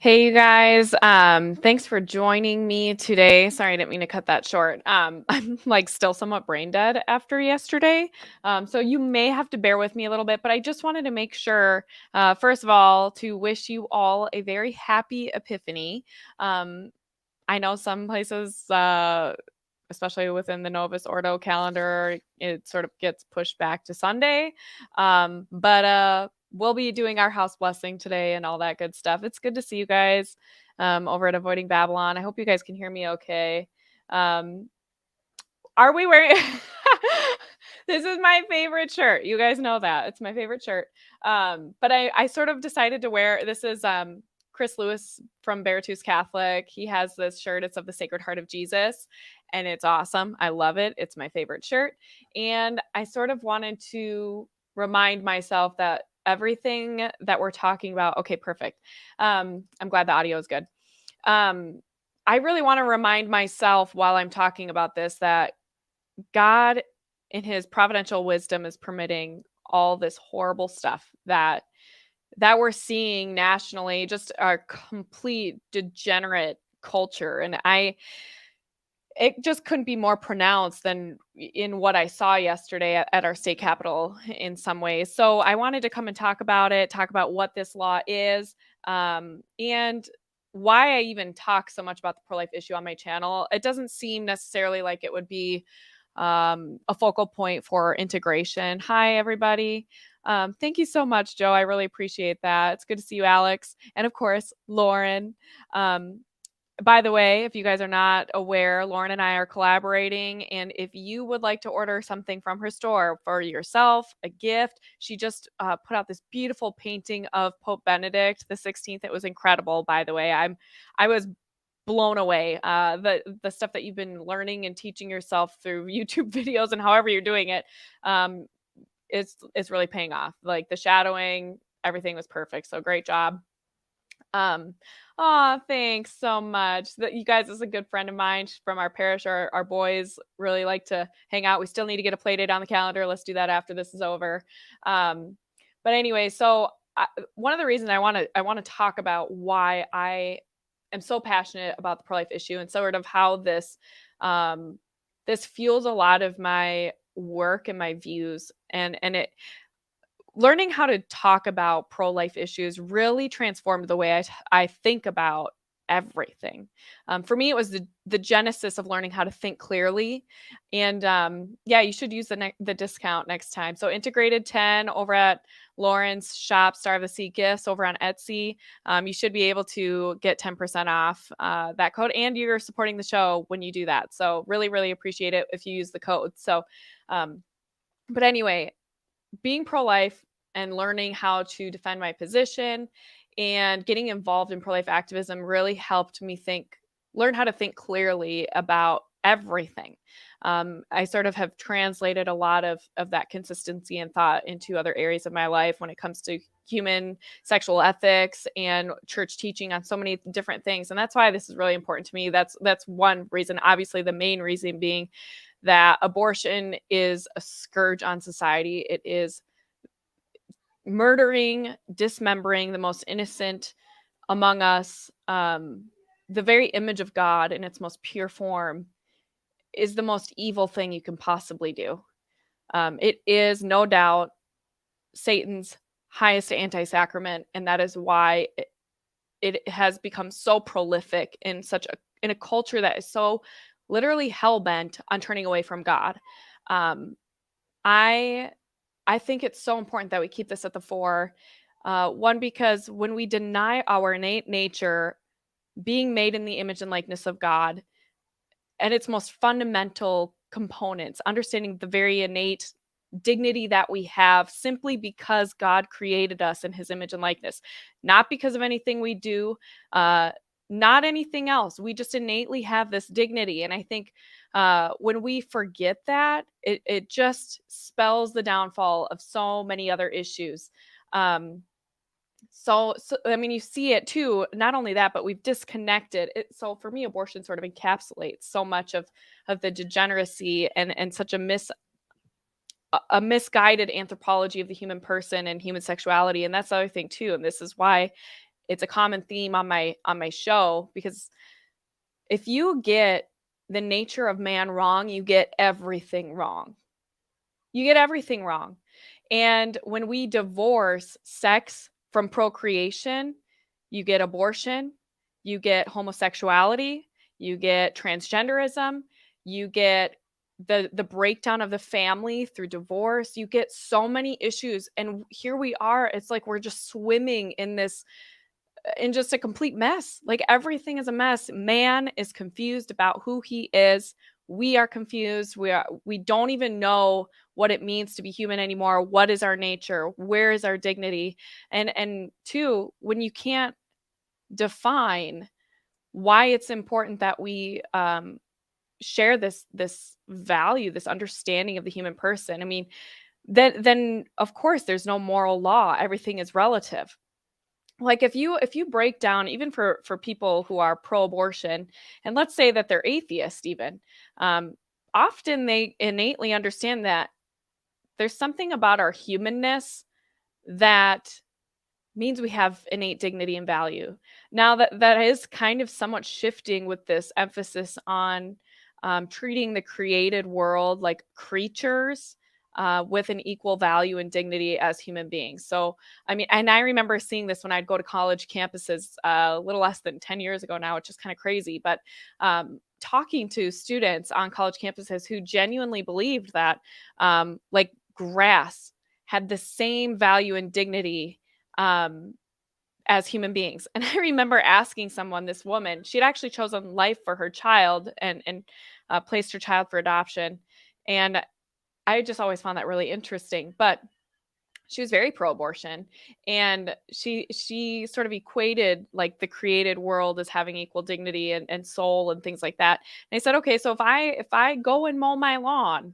Hey, you guys. Thanks for joining me today. Sorry, I didn't mean to cut that short. I'm like still somewhat brain dead after yesterday. So you may have to bear with me a little bit, but I just wanted to make sure, first of all, to wish you all a very happy Epiphany. Um, I know some places, especially within the Novus Ordo calendar, it sort of gets pushed back to Sunday. But we'll be doing our house blessing today and all that good stuff. It's good to see you guys over at Avoiding Babylon. I hope you guys can hear me okay. Um, are we wearing? This is my favorite shirt. You guys know that it's my favorite shirt. But I sort of decided to wear. This is Chris Lewis from Beartooth Catholic. He has this shirt. It's of the Sacred Heart of Jesus, and it's awesome. I love it. It's my favorite shirt, and I sort of wanted to remind myself that everything that we're talking about. Okay, perfect. I'm glad the audio is good. Um, I really want to remind myself while I'm talking about this that God, in his providential wisdom, is permitting all this horrible stuff that we're seeing nationally, just our complete degenerate culture. And it just couldn't be more pronounced than in what I saw yesterday at our state capitol in some ways. So I wanted to come and talk about it, talk about what this law is, and why I even talk so much about the pro life issue on my channel. It doesn't seem necessarily like it would be a focal point for integration. Hi, everybody. Thank you so much, Joe. I really appreciate that. It's good to see you, Alex. And of course, Lauren. By the way, if you guys are not aware, Lauren and I are collaborating. And if you would like to order something from her store for yourself, a gift, she just put out this beautiful painting of Pope Benedict the 16th. It was incredible, by the way. I was blown away. The stuff that you've been learning and teaching yourself through YouTube videos and however you're doing it, um, is really paying off. Like the shadowing, everything was perfect. So great job. Um, oh, thanks so much. That you guys is a good friend of mine from our parish. Our boys really like to hang out. We still need to get a play date on the calendar. Let's do that after this is over. But anyway, so one of the reasons I want to talk about why I am so passionate about the pro life issue and sort of how this fuels a lot of my work and my views and it learning how to talk about pro-life issues really transformed the way I think about everything. For me, it was the genesis of learning how to think clearly. And yeah, you should use the discount next time. So integrated 10 over at Lauren's shop, Star of the Sea Gifts over on Etsy. You should be able to get 10% off that code. And you're supporting the show when you do that. So really, really appreciate it if you use the code. So, but anyway, being pro-life and learning how to defend my position and getting involved in pro-life activism really helped me learn how to think clearly about everything. I sort of have translated a lot of that consistency and thought into other areas of my life when it comes to human sexual ethics and church teaching on so many different things. And that's why this is really important to me. That's one reason, obviously the main reason being that abortion is a scourge on society. It is murdering, dismembering the most innocent among us. The very image of God in its most pure form is the most evil thing you can possibly do. It is no doubt Satan's highest anti-sacrament, and that is why it has become so prolific in a culture that is so literally hell-bent on turning away from God. I I think it's so important that we keep this at the fore. One, because when we deny our innate nature, being made in the image and likeness of God, and its most fundamental components, understanding the very innate dignity that we have simply because God created us in his image and likeness, not because of anything we do, not anything else. We just innately have this dignity. And I think when we forget that, it just spells the downfall of so many other issues. So I mean, you see it too. Not only that, but we've disconnected it. So for me, abortion sort of encapsulates so much of the degeneracy and such a misguided anthropology of the human person and human sexuality. And that's the other thing too. And this is why it's a common theme on my show, because if you get the nature of man wrong, you get everything wrong. You get everything wrong. And when we divorce sex from procreation, you get abortion, you get homosexuality, you get transgenderism, you get the breakdown of the family through divorce. You get so many issues, and here we are. It's like we're just swimming in just a complete mess. Like everything is a mess. Man is confused about who he is. We are confused. We don't even know what it means to be human anymore. What is our nature? Where is our dignity? And two, when you can't define why it's important that we share this value, this understanding of the human person. I mean, then of course there's no moral law. Everything is relative. Like if you break down, even for people who are pro-abortion, and let's say that they're atheist even, um, often they innately understand that there's something about our humanness that means we have innate dignity and value. Now that is kind of somewhat shifting with this emphasis on treating the created world like creatures with an equal value and dignity as human beings. So, I mean, and I remember seeing this when I'd go to college campuses a little less than 10 years ago now, which is kind of crazy, but talking to students on college campuses who genuinely believed that like grass had the same value and dignity um, as human beings. And I remember asking someone, this woman, she had actually chosen life for her child and placed her child for adoption. And I just always found that really interesting. But she was very pro-abortion, and she sort of equated like the created world as having equal dignity and soul and things like that. And I said, okay, so if I go and mow my lawn,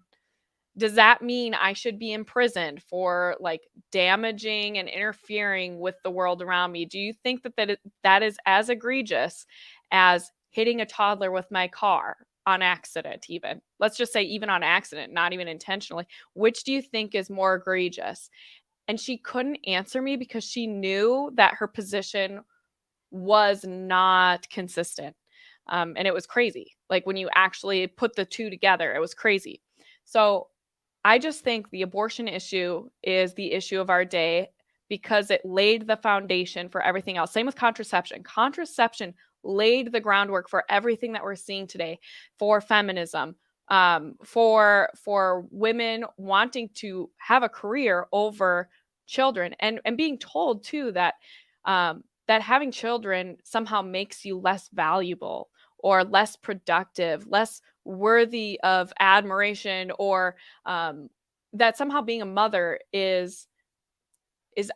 does that mean I should be imprisoned for like damaging and interfering with the world around me? Do you think that is as egregious as hitting a toddler with my car on accident? Even, let's just say, even on accident, not even intentionally. Which do you think is more egregious? And she couldn't answer me because she knew that her position was not consistent. And it was crazy. Like when you actually put the two together, it was crazy. So I just think the abortion issue is the issue of our day because it laid the foundation for everything else. Same with contraception. Contraception laid the groundwork for everything that we're seeing today, for feminism, for women wanting to have a career over children, and being told too that that having children somehow makes you less valuable or less productive, less worthy of admiration, or that somehow being a mother is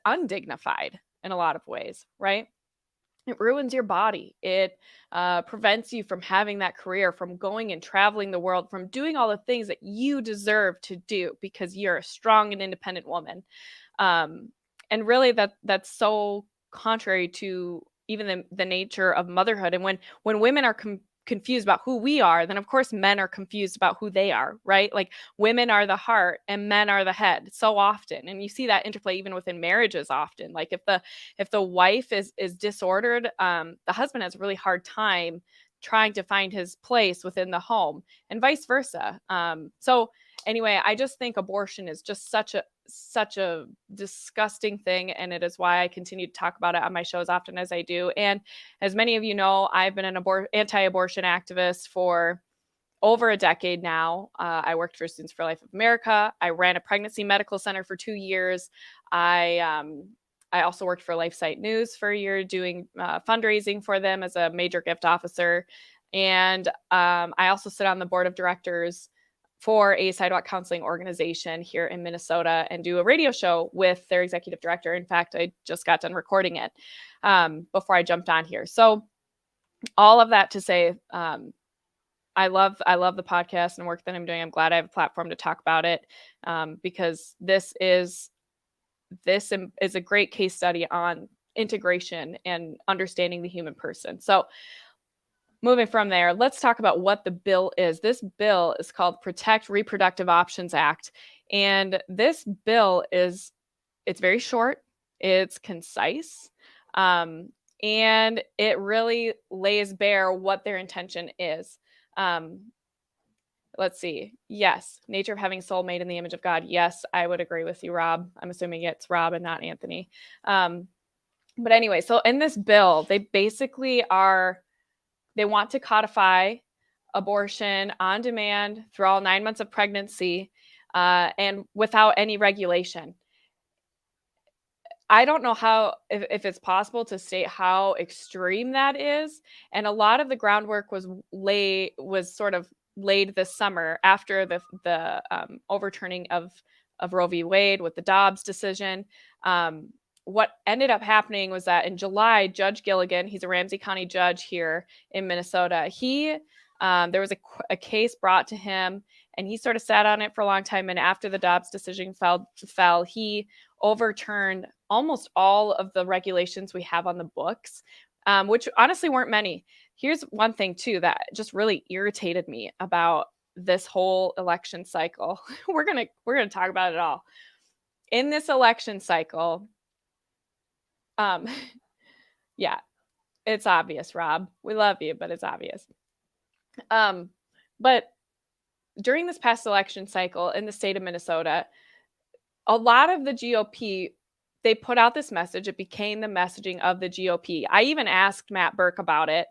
undignified in a lot of ways, right? It ruins your body. It prevents you from having that career, from going and traveling the world, from doing all the things that you deserve to do because you're a strong and independent woman. Um, and really, that's so contrary to even the nature of motherhood. And when women are confused about who we are, then of course men are confused about who they are, right? Like women are the heart and men are the head so often. And you see that interplay even within marriages often. Like if the wife is disordered, the husband has a really hard time trying to find his place within the home, and vice versa. So anyway, I just think abortion is just such a disgusting thing, and it is why I continue to talk about it on my show as often as I do. And as many of you know, I've been an anti-abortion activist for over a decade now. I worked for Students for Life of America. I ran a pregnancy medical center for 2 years. I also worked for LifeSite News for a year, doing fundraising for them as a major gift officer. And I also sit on the board of directors for a sidewalk counseling organization here in Minnesota and do a radio show with their executive director. In fact, I just got done recording it before I jumped on here. So all of that to say, I love the podcast and work that I'm doing. I'm glad I have a platform to talk about it because this is a great case study on integration and understanding the human person. So moving from there, let's talk about what the bill is. This bill is called Protect Reproductive Options Act. And this bill it's very short, it's concise. and it really lays bare what their intention is. Um, let's see. Yes, nature of having a soul made in the image of God. Yes, I would agree with you, Rob. I'm assuming it's Rob and not Anthony. Um, but anyway, so in this bill, they basically they want to codify abortion on demand through all 9 months of pregnancy, and without any regulation. I don't know if it's possible to state how extreme that is. And a lot of the groundwork was sort of laid this summer after the overturning of Roe v. Wade with the Dobbs decision. What ended up happening was that in July, Judge Gilligan, he's a Ramsey County judge here in Minnesota, there was a case brought to him, and he sort of sat on it for a long time. And after the Dobbs decision fell, he overturned almost all of the regulations we have on the books, which honestly weren't many. Here's one thing too that just really irritated me about this whole election cycle. we're gonna talk about it all. In this election cycle, um, yeah, it's obvious, Rob. We love you, but it's obvious. But during this past election cycle in the state of Minnesota, a lot of the GOP, they put out this message. It became the messaging of the GOP. I even asked Matt Burke about it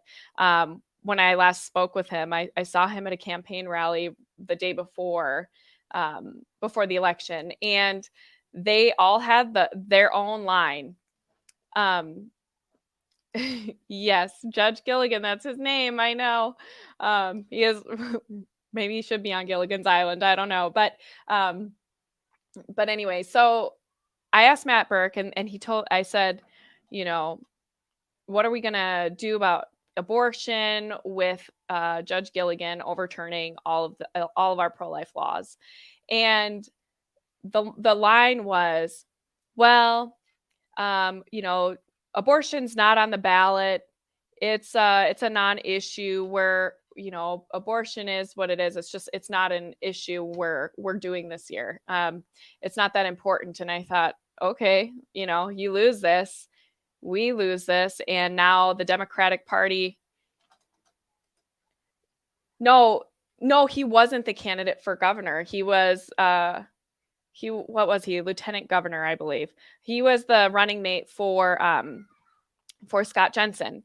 when I last spoke with him. I saw him at a campaign rally the day before the election, and they all had their own line. Yes, Judge Gilligan, that's his name. I know. He is. Maybe he should be on Gilligan's Island. I don't know, but anyway, so I asked Matt Burke, and I said, what are we going to do about abortion with Judge Gilligan overturning all of our pro-life laws? And the line was, well, abortion's not on the ballot. It's a non-issue where, abortion is what it is. It's not an issue we're doing this year. It's not that important. And I thought, okay, you lose this, we lose this. And now the Democratic Party. No, he wasn't the candidate for governor. He was, what was he? Lieutenant governor, I believe. He was the running mate for Scott Jensen.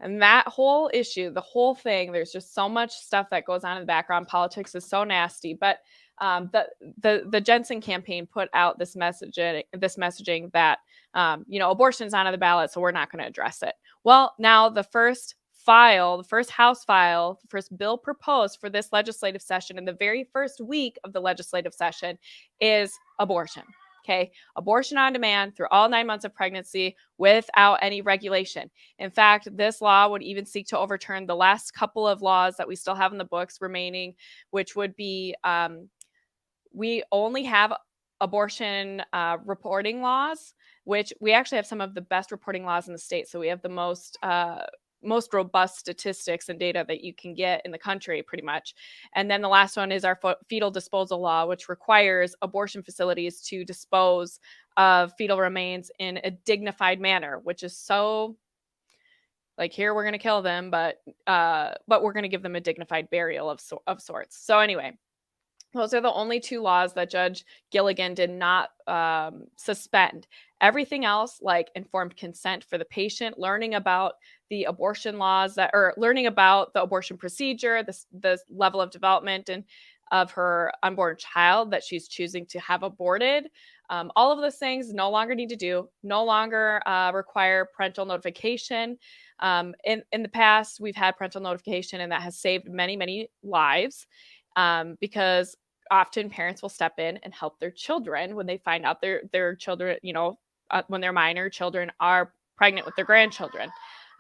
And that whole issue, the whole thing, there's just so much stuff that goes on in the background. Politics is so nasty. But the Jensen campaign put out this messaging that, abortion's not on the ballot, so we're not going to address it. Well, now the first House file, the first bill proposed for this legislative session in the very first week of the legislative session is abortion. Okay, abortion on demand through all 9 months of pregnancy without any regulation. In fact, this law would even seek to overturn the last couple of laws that we still have in the books remaining, which would be we only have abortion reporting laws, which we actually have some of the best reporting laws in the state. So we have the most robust statistics and data that you can get in the country, pretty much. And then the last one is our fetal disposal law, which requires abortion facilities to dispose of fetal remains in a dignified manner, which is so, like, here we're going to kill them, but we're going to give them a dignified burial of sorts. So anyway, those are the only two laws that Judge Gilligan did not suspend. Everything else, like informed consent for the patient, learning about the abortion laws or learning about the abortion procedure, the level of development and of her unborn child that she's choosing to have aborted. All of those things no longer need to do, no longer require parental notification. In the past, we've had parental notification, and that has saved many, many lives. Because often parents will step in and help their children when they find out their children, when their minor children are pregnant with their grandchildren.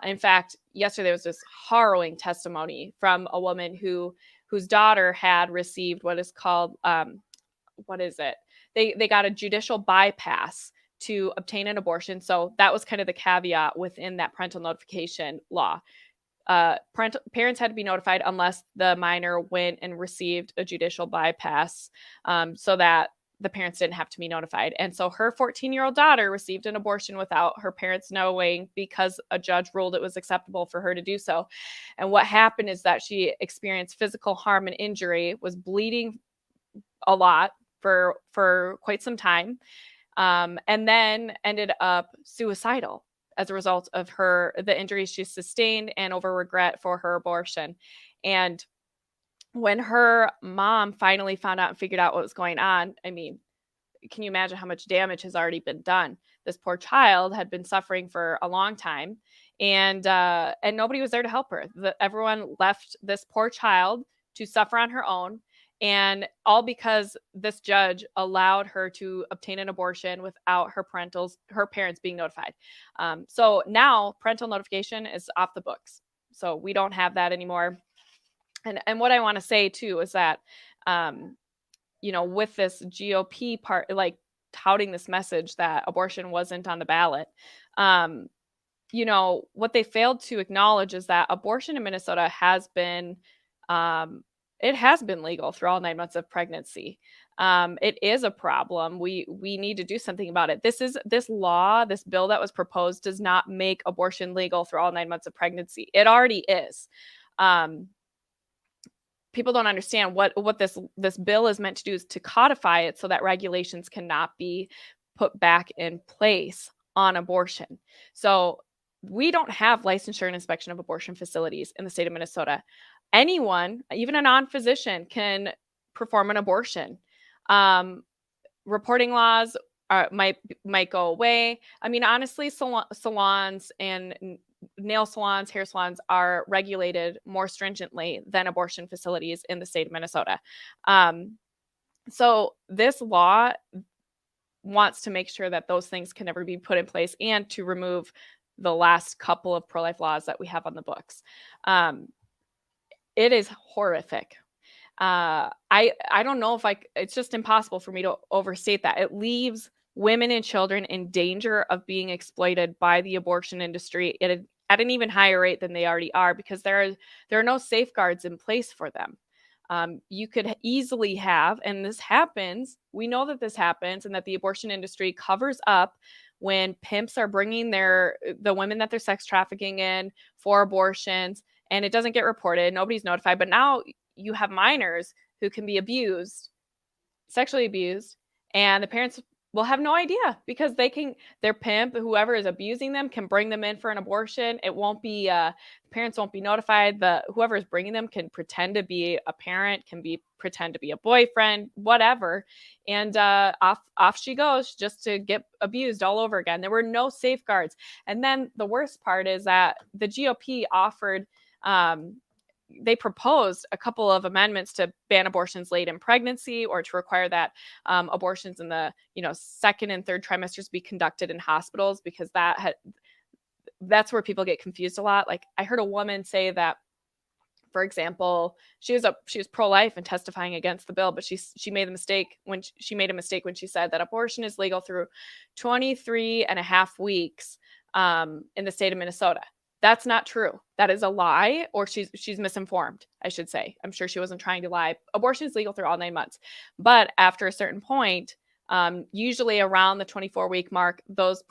In fact, yesterday was this harrowing testimony from a woman whose daughter had received what is called, what is it? They got a judicial bypass to obtain an abortion. So that was kind of the caveat within that parental notification law. Parents had to be notified unless the minor went and received a judicial bypass, so that the parents didn't have to be notified. And so her 14-year-old daughter received an abortion without her parents knowing because a judge ruled it was acceptable for her to do so. And what happened is that she experienced physical harm and injury, was bleeding a lot for quite some time, and then ended up suicidal as a result of the injuries she sustained and over regret for her abortion. And when her mom finally found out and figured out what was going on, I mean, can you imagine how much damage has already been done? This poor child had been suffering for a long time, and nobody was there to help her. Everyone left this poor child to suffer on her own, and all because this judge allowed her to obtain an abortion without her parents being notified. So now parental notification is off the books. So we don't have that anymore. And what I want to say too is that, with this GOP part, like touting this message that abortion wasn't on the ballot, what they failed to acknowledge is that abortion in Minnesota has been, it has been legal through all 9 months of pregnancy. It is a problem. We need to do something about it. This bill that was proposed does not make abortion legal through all 9 months of pregnancy. It already is. People don't understand what this bill is meant to do is to codify it so that regulations cannot be put back in place on abortion. So we don't have licensure and inspection of abortion facilities in the state of Minnesota. Anyone, even a non-physician, can perform an abortion. Reporting laws might go away. I mean, honestly, salons and nail salons, hair salons are regulated more stringently than abortion facilities in the state of Minnesota. So this law wants to make sure that those things can never be put in place and to remove the last couple of pro-life laws that we have on the books. It is horrific. I don't know it's just impossible for me to overstate that. It leaves women and children in danger of being exploited by the abortion industry at an even higher rate than they already are, because there are no safeguards in place for them. You could easily have, and this happens, we know that this happens, and that the abortion industry covers up when pimps are bringing the women that they're sex trafficking in for abortions, and it doesn't get reported. Nobody's notified. But now you have minors who can be sexually abused, and the parents will have no idea because their pimp, whoever is abusing them, can bring them in for an abortion. It won't be, parents won't be notified. Whoever is bringing them can pretend to be a parent, pretend to be a boyfriend, whatever. And off she goes just to get abused all over again. There were no safeguards. And then the worst part is that the GOP they proposed a couple of amendments to ban abortions late in pregnancy, or to require that abortions in the second and third trimesters be conducted in hospitals, because that's where people get confused a lot. Like, I heard a woman say that, for example, she was pro-life and testifying against the bill, but she made a mistake when she said that abortion is legal through 23 and a half weeks in the state of Minnesota. That's not true. That is a lie, or she's misinformed, I should say. I'm sure she wasn't trying to lie. Abortion is legal through all 9 months. But after a certain point, usually around the 24-week mark, those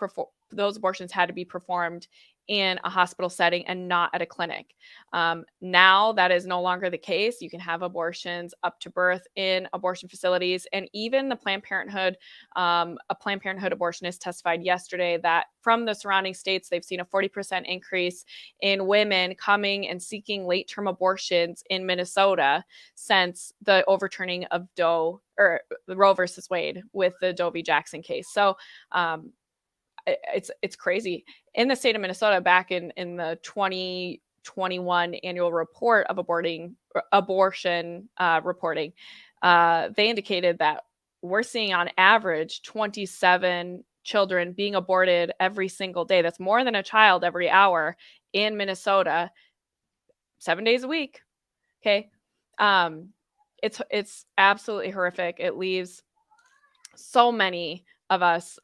abortions had to be performed in a hospital setting and not at a clinic. Now that is no longer the case. You can have abortions up to birth in abortion facilities, and even the Planned Parenthood, a Planned Parenthood abortionist testified yesterday that from the surrounding states, they've seen a 40% increase in women coming and seeking late-term abortions in Minnesota since the overturning of Roe versus Wade with the Doe v. Jackson case. So it's crazy. In the state of Minnesota, back in the 2021 annual report of abortion reporting, they indicated that we're seeing on average 27 children being aborted every single day. That's more than a child every hour in Minnesota, 7 days a week. Okay. It's absolutely horrific. It leaves so many of us,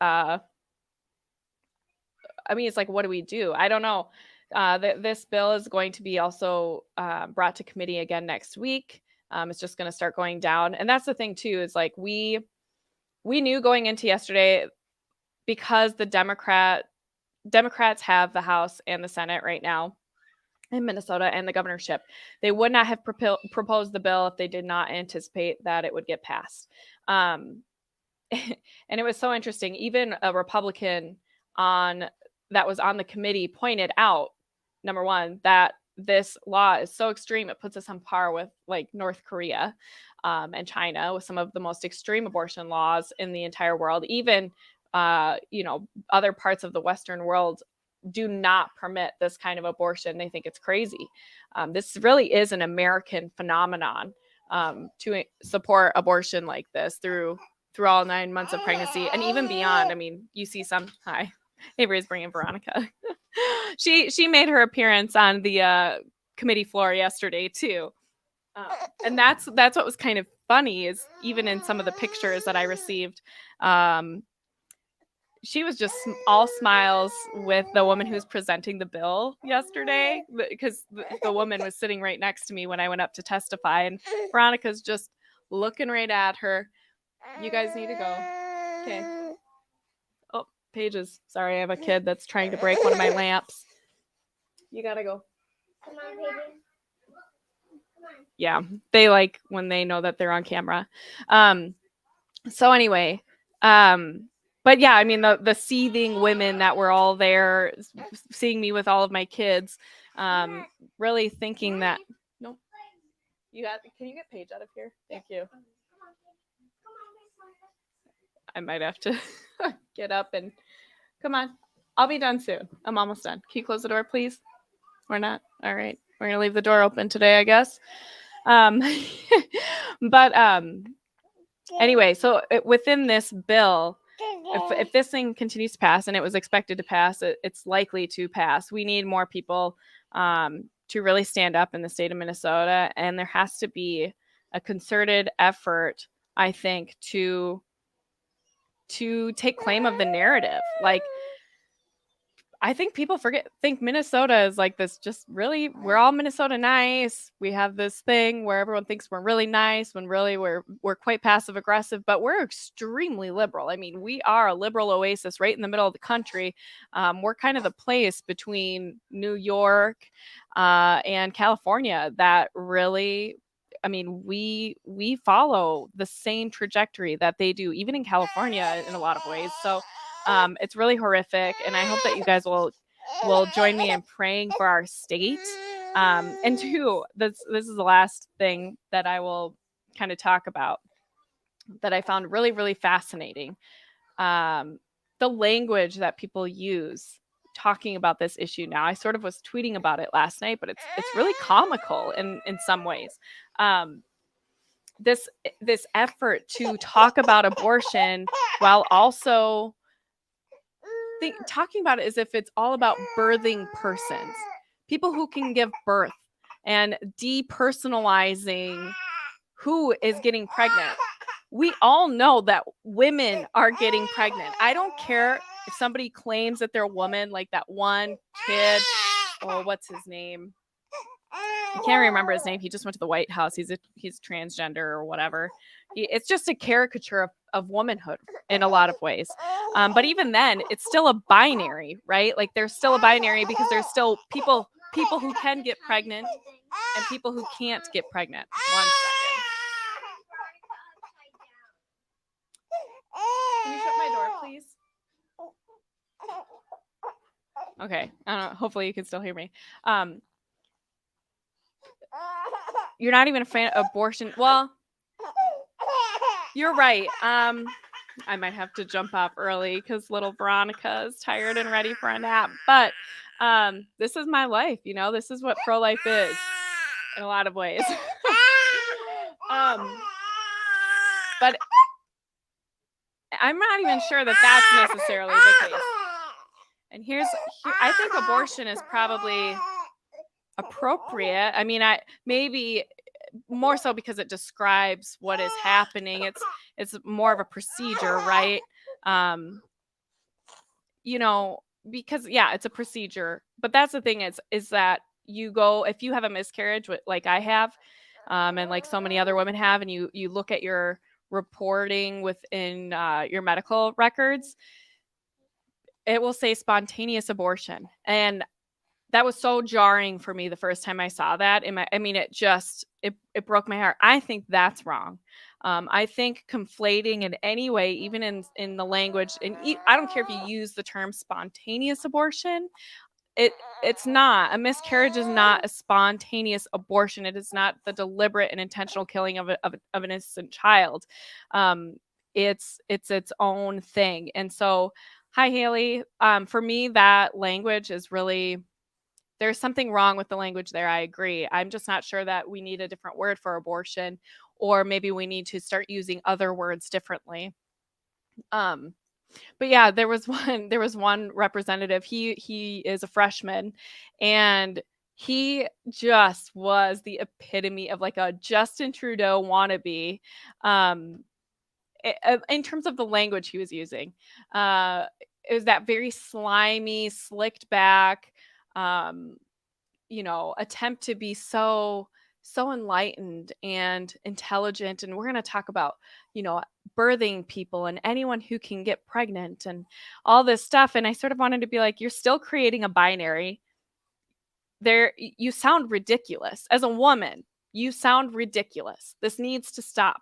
it's like, what do we do? I don't know. This bill is going to be also brought to committee again next week. It's just going to start going down. And that's the thing too, is like, we we knew going into yesterday, because the Democrats have the House and the Senate right now in Minnesota and the governorship. They would not have proposed the bill if they did not anticipate that it would get passed. Um, and it was so interesting. Even a Republican on that was on the committee pointed out, number one, that this law is so extreme it puts us on par with like North Korea and China, with some of the most extreme abortion laws in the entire world. Even other parts of the Western world do not permit this kind of abortion. They think it's crazy. This really is an American phenomenon, to support abortion like this through all 9 months of pregnancy and even beyond. I mean, you see some. Hi, Avery's bringing Veronica. she made her appearance on the committee floor yesterday too, and that's what was kind of funny, is even in some of the pictures that I received. She was just all smiles with the woman who's presenting the bill yesterday, because the woman was sitting right next to me when I went up to testify, and Veronica's just looking right at her. You guys need to go. Okay. Oh, Pages. Sorry, I have a kid that's trying to break one of my lamps. You gotta go. Come on, Pages. Yeah, they like when they know that they're on camera. So anyway, but yeah, I mean, the seething women that were all there seeing me with all of my kids, really thinking that, nope, can you get Paige out of here? Thank you. I might have to get up and come on. I'll be done soon. I'm almost done. Can you close the door, please? Or not? All right. We're going to leave the door open today, I guess. But anyway, so within this bill, if this thing continues to pass, and it was expected to pass, it's likely to pass. We need more people to really stand up in the state of Minnesota, and there has to be a concerted effort, I think, to take claim of the narrative. Like, I think people think Minnesota is like this, just really, we're all Minnesota nice. We have this thing where everyone thinks we're really nice when really we're quite passive aggressive, but we're extremely liberal. I mean, we are a liberal oasis right in the middle of the country. We're kind of the place between New York and California that really, I mean, we follow the same trajectory that they do, even in California in a lot of ways. So it's really horrific, and I hope that you guys will join me in praying for our state. And two, this is the last thing that I will kind of talk about that I found really, really fascinating. The language that people use talking about this issue now. I sort of was tweeting about it last night, but it's really comical in some ways. This effort to talk about abortion while also talking about it as if it's all about birthing persons, people who can give birth, and depersonalizing who is getting pregnant. We all know that women are getting pregnant. I don't care if somebody claims that they're a woman, like that one kid. Oh, what's his name? I can't remember his name. He just went to the White House. He's transgender or whatever. It's just a caricature of womanhood in a lot of ways. But even then, it's still a binary, right? Like, there's still a binary, because there's still people who can get pregnant and people who can't get pregnant. 1 second. Can you shut my door, please? Okay. I don't know. Hopefully you can still hear me. You're not even a fan of abortion. Well, you're right. I might have to jump off early because little Veronica is tired and ready for a nap. But this is my life. This is what pro-life is in a lot of ways. But I'm not even sure that that's necessarily the case. And I think abortion is probably appropriate. I mean, maybe more so because it describes what is happening. It's more of a procedure, right? Because it's a procedure. But that's the thing is that you go, if you have a miscarriage, like I have, and like so many other women have, and you look at your reporting within your medical records, it will say spontaneous abortion. And that was so jarring for me the first time I saw that. I mean, it broke my heart. I think that's wrong. I think conflating in any way, even in the language, and I don't care if you use the term spontaneous abortion. It it's not. A miscarriage is not a spontaneous abortion. It is not the deliberate and intentional killing of an innocent child. Um, it's its own thing. And so, hi Haley. For me, that language is really, there's something wrong with the language there. I agree. I'm just not sure that we need a different word for abortion, or maybe we need to start using other words differently. Um, but yeah, there was one representative. He is a freshman, and he just was the epitome of like a Justin Trudeau wannabe. Um, in terms of the language he was using, uh, it was that very slimy, slicked back. Um, attempt to be so enlightened and intelligent, and we're going to talk about, you know, birthing people and anyone who can get pregnant and all this stuff. And I sort of wanted to be like, you're still creating a binary there. You sound ridiculous as a woman. You sound ridiculous. This needs to stop.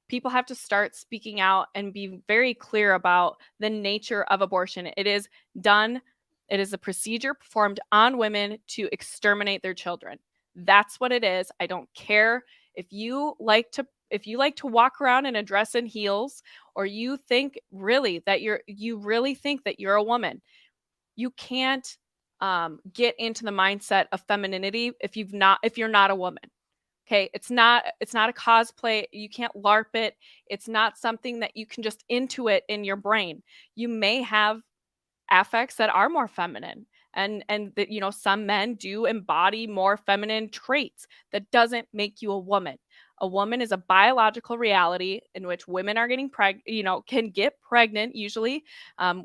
People have to start speaking out and be very clear about the nature of abortion. It is done, it is a procedure performed on women to exterminate their children. That's what it is. I don't care if you like to walk around in a dress and heels, or you think really that you really think that you're a woman. You can't get into the mindset of femininity if you're not a woman. Okay, it's not a cosplay. You can't LARP it. It's not something that you can just intuit in your brain. You may have affects that are more feminine, and that, some men do embody more feminine traits. That doesn't make you a woman. A woman is a biological reality in which women are getting can get pregnant usually.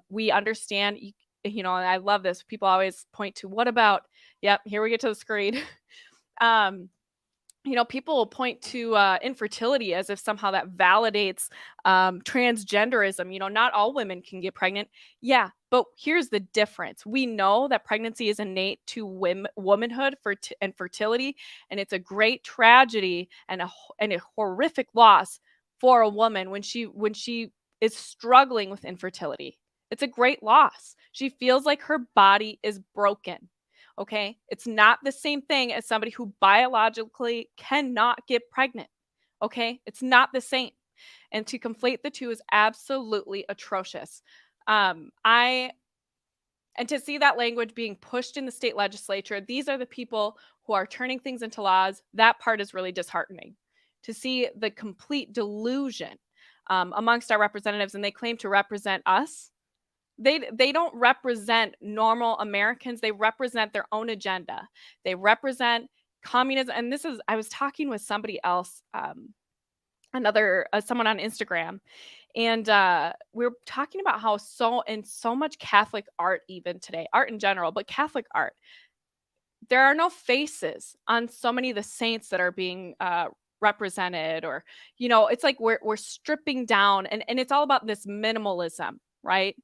We understand, and I love this. People always point to, what about, yep, here we get to the screed. um People will point to infertility as if somehow that validates transgenderism. Not all women can get pregnant. Yeah, but here's the difference. We know that pregnancy is innate to womanhood and fertility, and it's a great tragedy and a horrific loss for a woman when she is struggling with infertility. It's a great loss. She feels like her body is broken. Okay. It's not the same thing as somebody who biologically cannot get pregnant. Okay. It's not the same. And to conflate the two is absolutely atrocious. I and to see that language being pushed in the state legislature, these are the people who are turning things into laws. That part is really disheartening to see the complete delusion amongst our representatives, and they claim to represent us. They don't represent normal Americans. They represent their own agenda. They represent communism. And I was talking with somebody else, someone on Instagram, and we were talking about how so much Catholic art, even today, art in general, but Catholic art, there are no faces on so many of the saints that are being represented, or it's like we're stripping down, and it's all about this minimalism, right?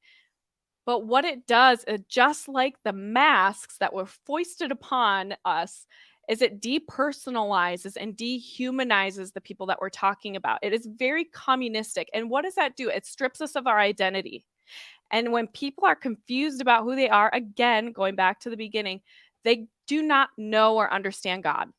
But what it does is, just like the masks that were foisted upon us, is it depersonalizes and dehumanizes the people that we're talking about. It is very communistic. And what does that do? It strips us of our identity. And when people are confused about who they are, again, going back to the beginning, they do not know or understand God.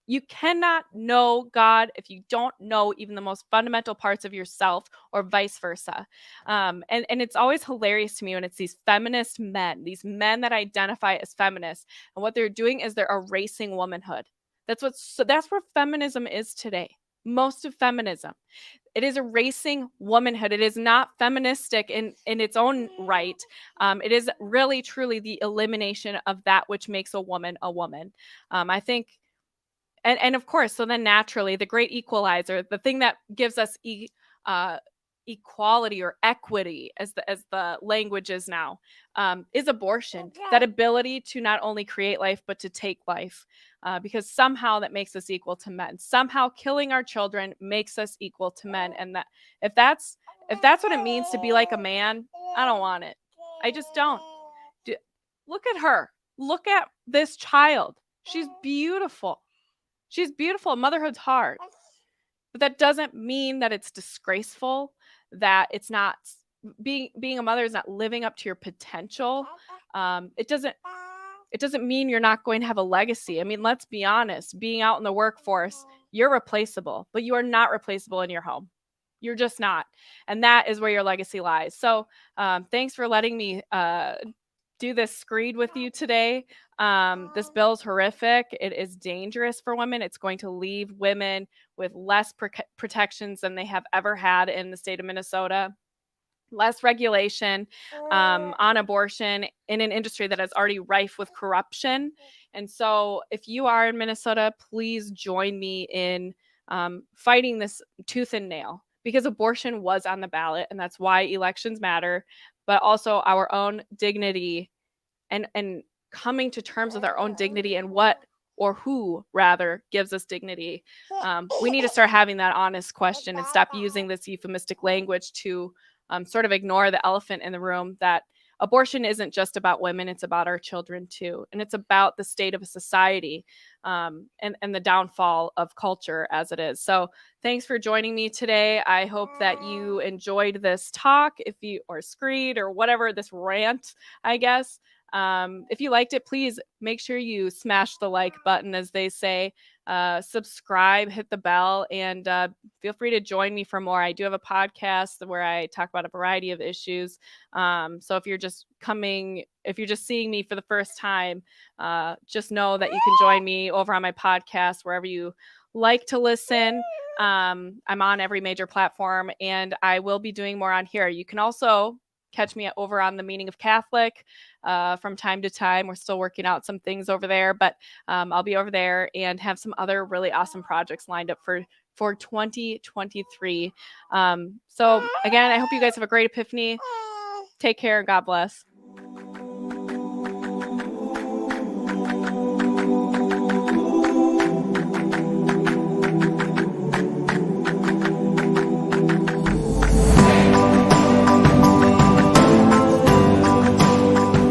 You cannot know God if you don't know even the most fundamental parts of yourself, or vice versa. And it's always hilarious to me when it's these feminist men, these men that identify as feminists, and what they're doing is they're erasing womanhood. That's what feminism is today. Most of feminism, it is erasing womanhood. It is not feministic in its own right. It is really truly the elimination of that which makes a woman a woman. I think. And of course, so then naturally, the great equalizer, the thing that gives us uh, equality or equity, as the language is now, is abortion. That ability to not only create life but to take life, because somehow that makes us equal to men. Somehow killing our children makes us equal to men, and that if that's what it means to be like a man, I don't want it. I just don't. Look at her. Look at this child. She's beautiful. She's beautiful. Motherhood's hard. But that doesn't mean that it's disgraceful, that it's not being a mother is not living up to your potential. It doesn't mean you're not going to have a legacy. I mean, let's be honest. Being out in the workforce, you're replaceable, but you are not replaceable in your home. You're just not. And that is where your legacy lies. So thanks for letting me do this screed with you today. This bill is horrific. It is dangerous for women. It's going to leave women with less protections than they have ever had in the state of Minnesota. Less regulation on abortion in an industry that is already rife with corruption. And so if you are in Minnesota, please join me in fighting this tooth and nail, because abortion was on the ballot, and that's why elections matter, but also our own dignity and coming to terms with our own dignity and what or who rather gives us dignity. We need to start having that honest question and stop using this euphemistic language to sort of ignore the elephant in the room, that abortion isn't just about women, it's about our children too. And it's about the state of a society and the downfall of culture as it is. So thanks for joining me today. I hope that you enjoyed this talk, or screed or whatever, this rant, I guess. If you liked it, please make sure you smash the like button, as they say. Subscribe, hit the bell, and feel free to join me for more. I do have a podcast where I talk about a variety of issues. So if you're just seeing me for the first time, just know that you can join me over on my podcast wherever you like to listen. I'm on every major platform, and I will be doing more on here. You can also catch me over on The Meaning of Catholic from time to time. We're still working out some things over there, but I'll be over there and have some other really awesome projects lined up for 2023. So again, I hope you guys have a great Epiphany. Take care and God bless.